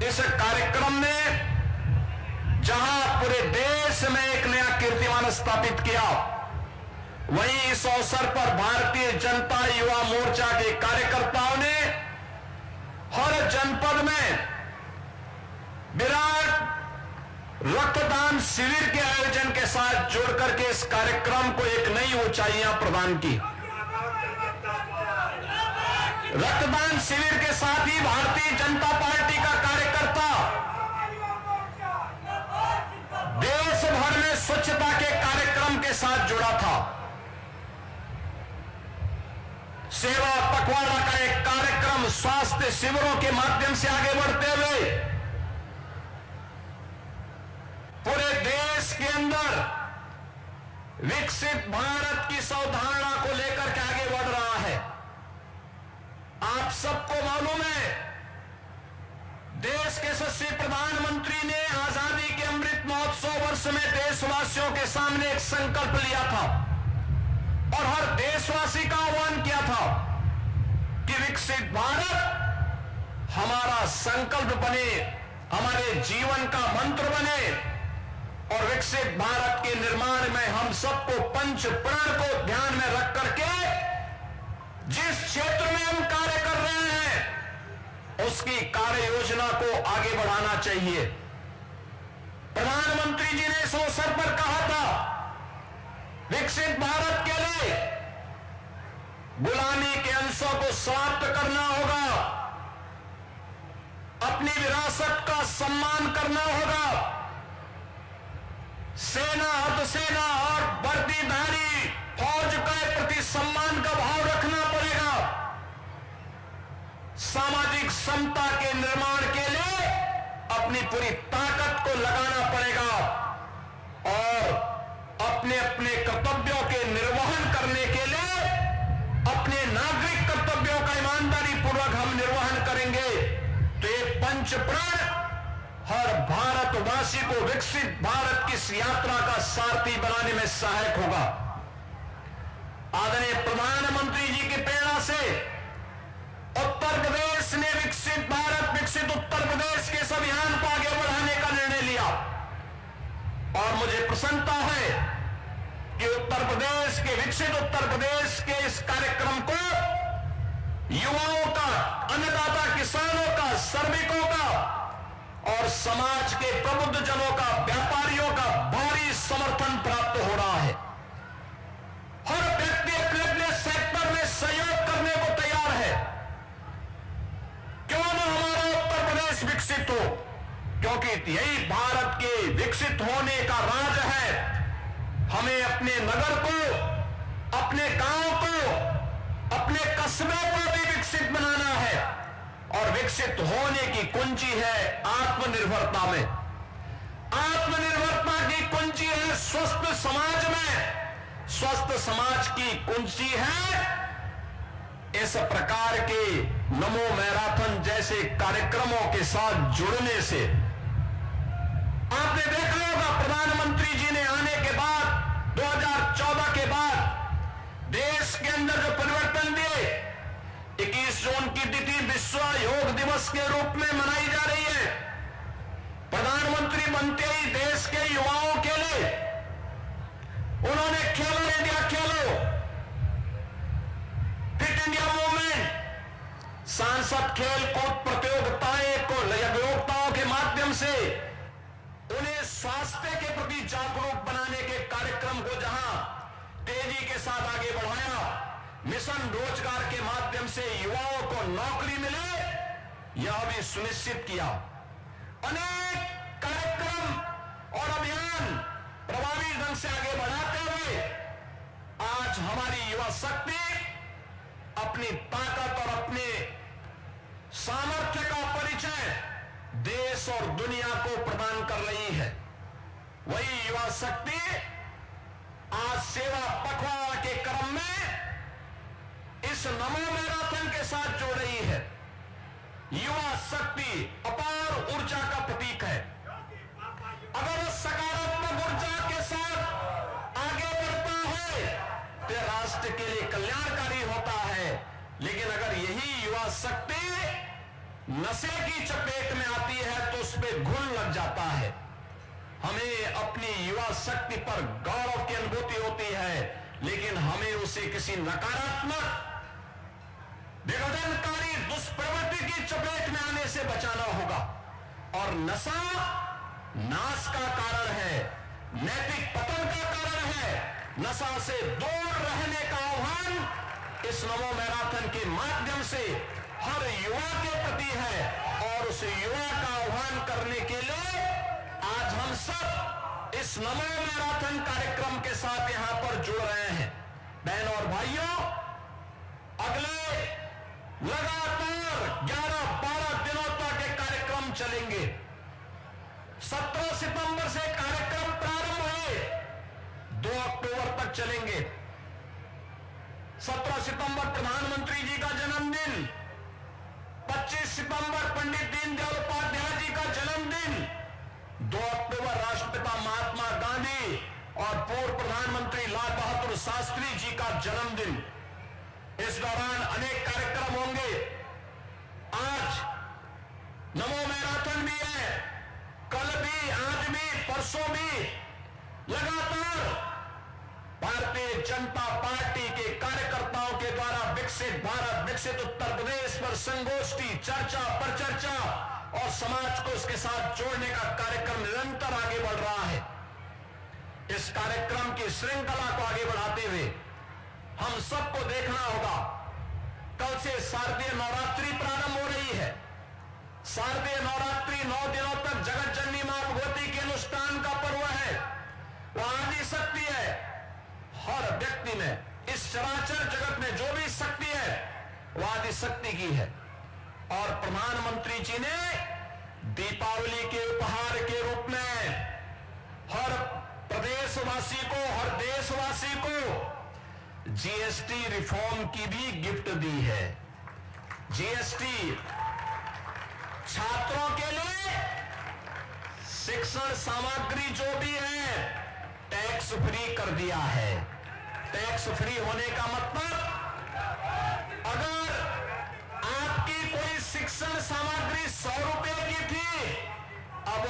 इस कार्यक्रम में जहां पूरे देश में एक नया कीर्तिमान स्थापित किया, वहीं इस अवसर पर भारतीय जनता युवा मोर्चा के कार्यकर्ताओं ने हर जनपद में विराट रक्तदान शिविर के आयोजन के साथ जोड़कर के इस कार्यक्रम को एक नई ऊंचाइयां प्रदान की। रक्तदान शिविर के साथ ही भारतीय जनता पार्टी का कार्यकर्ता देश भर में स्वच्छता के कार्यक्रम के साथ जुड़ा था। सेवा पखवाड़ा का एक कार्यक्रम स्वास्थ्य शिविरों के माध्यम से आगे बढ़ते हुए पूरे देश के अंदर विकसित भारत की अवधारणा को लेकर के आगे बढ़ रहा है। आप सबको मालूम है, देश के यशस्वी प्रधानमंत्री ने आजादी के अमृत महोत्सव वर्ष में देशवासियों के सामने एक संकल्प लिया था और हर देशवासी का आह्वान किया था कि विकसित भारत हमारा संकल्प बने, हमारे जीवन का मंत्र बने और विकसित भारत के निर्माण में हम सबको पंच प्राण को ध्यान में रख करके जिस क्षेत्र में हम कार्य कर रहे हैं उसकी कार्य योजना को आगे बढ़ाना चाहिए। प्रधानमंत्री जी ने इस अवसर पर कहा था, विकसित भारत के लिए गुलामी के अंशों को समाप्त करना होगा, अपनी विरासत का सम्मान करना होगा, सेना, अर्धसेना और वर्दीधारी फौज के प्रति सम्मान का भाव रखना पड़ेगा, सामाजिक समता के निर्माण के लिए अपनी पूरी ताकत को लगाना पड़ेगा और अपने अपने कर्तव्यों के निर्वहन करने के लिए अपने नागरिक कर्तव्यों का ईमानदारी पूर्वक हम निर्वहन करेंगे तो ये पंच प्राण हर भारतवासी को विकसित भारत की इस यात्रा का सारथी बनाने में सहायक होगा। आदरणीय प्रधानमंत्री जी की प्रेरणा से उत्तर प्रदेश ने विकसित भारत, विकसित उत्तर प्रदेश के इस अभियान को आगे बढ़ाने का निर्णय लिया और मुझे प्रसन्नता है कि उत्तर प्रदेश के, विकसित उत्तर प्रदेश के इस कार्यक्रम को युवाओं का, अन्नदाता किसानों का, श्रमिकों का और समाज के प्रबुद्ध जनों का, व्यापारियों का भारी समर्थन प्राप्त हो रहा है। हर व्यक्ति अपने अपने सेक्टर में सहयोग करने को तैयार है। क्यों न हमारा उत्तर प्रदेश विकसित हो, क्योंकि यही भारत के विकसित होने का राज है। हमें अपने नगर को, अपने गांव को, अपने कस्बे को भी विकसित बनाना है और विकसित होने की कुंजी है आत्मनिर्भरता में। आत्मनिर्भरता की कुंजी है स्वस्थ समाज में, स्वस्थ समाज की कुंजी है इस प्रकार के नमो मैराथन जैसे कार्यक्रमों के साथ जुड़ने से। आपने देखा होगा प्रधानमंत्री जी ने आने के बाद 2014 के बाद देश के अंदर जो परिवर्तन दिए, 21 जून की तिथि विश्व योग दिवस के रूप में मनाई जा रही है। प्रधानमंत्री बनते ही देश के युवाओं के लिए उन्होंने खेलो इंडिया खेलो, फिट इंडिया मूवमेंट, सांसद खेल कूद प्रतियोगिताओं के माध्यम से उन्हें स्वास्थ्य के प्रति जागरूक बनाने के कार्यक्रम को जहां तेजी के साथ आगे बढ़ाया, मिशन रोजगार के माध्यम से युवाओं को नौकरी मिले यह भी सुनिश्चित किया। अनेक कार्यक्रम और अभियान प्रभावी ढंग से आगे बढ़ाते हुए आज हमारी युवा शक्ति अपनी ताकत और अपने सामर्थ्य का परिचय देश और दुनिया को प्रदान कर रही है। वही युवा शक्ति आज सेवा पखवाड़ा के क्रम में इस नमो मैराथन के साथ जोड़ रही है। युवा शक्ति अपार ऊर्जा का प्रतीक है। अगर सकारात्मक ऊर्जा के साथ आगे बढ़ता है तो राष्ट्र के लिए कल्याणकारी होता है, लेकिन अगर यही युवा शक्ति नशे की चपेट में आती है तो उस पर घुन लग जाता है। हमें अपनी युवा शक्ति पर गौरव की अनुभूति होती है, लेकिन हमें उसे किसी नकारात्मक विघटनकारी दुष्प्रवृत्ति की चपेट में आने से बचाना होगा। और नशा नाश का कारण है, नैतिक पतन का कारण है। नशा से दूर रहने का आह्वान इस नमो मैराथन के माध्यम से हर युवा के प्रति है। और उस युवा का आह्वान करने के लिए आज हम सब इस नमो मैराथन कार्यक्रम के साथ यहां पर जुड़ रहे हैं। बहनों और भाइयों, अगले लगातार 11-12 दिनों तक ये कार्यक्रम चलेंगे। 17 सितंबर से कार्यक्रम प्रारंभ हुए, 2 अक्टूबर तक चलेंगे। 17 सितंबर प्रधानमंत्री जी का जन्मदिन, 25 सितंबर पंडित दीनदयाल उपाध्याय जी का जन्मदिन, 2 अक्टूबर राष्ट्रपिता महात्मा गांधी और पूर्व प्रधानमंत्री लाल बहादुर शास्त्री जी का जन्मदिन। इस दौरान अनेक कार्यक्रम होंगे। आज नमो मैराथन भी है, कल भी, आज भी, परसों भी। लगातार भारतीय जनता पार्टी के कार्यकर्ताओं के द्वारा विकसित भारत, विकसित उत्तर प्रदेश पर संगोष्ठी, चर्चा पर चर्चा और समाज को उसके साथ जोड़ने का कार्यक्रम निरंतर आगे बढ़ रहा है। इस कार्यक्रम की श्रृंखला को आगे बढ़ाते हुए हम सबको देखना होगा। कल से शारदीय नवरात्रि प्रारंभ हो रही है। शारदीय नवरात्रि 9 दिनों तक जगत जननी मां भगवती के अनुष्ठान का पर्व है। वह आदि शक्ति है। हर व्यक्ति में, इस चराचर जगत में जो भी शक्ति है वह आदि शक्ति की है। और प्रधानमंत्री जी ने दीपावली के उपहार के रूप में हर प्रदेशवासी को, हर देशवासी को जीएसटी रिफॉर्म की भी गिफ्ट दी है। जीएसटी छात्रों के लिए शिक्षण सामग्री जो भी है टैक्स फ्री कर दिया है। टैक्स फ्री होने का मतलब, अगर आपकी कोई शिक्षण सामग्री 100 रुपए की थी, अब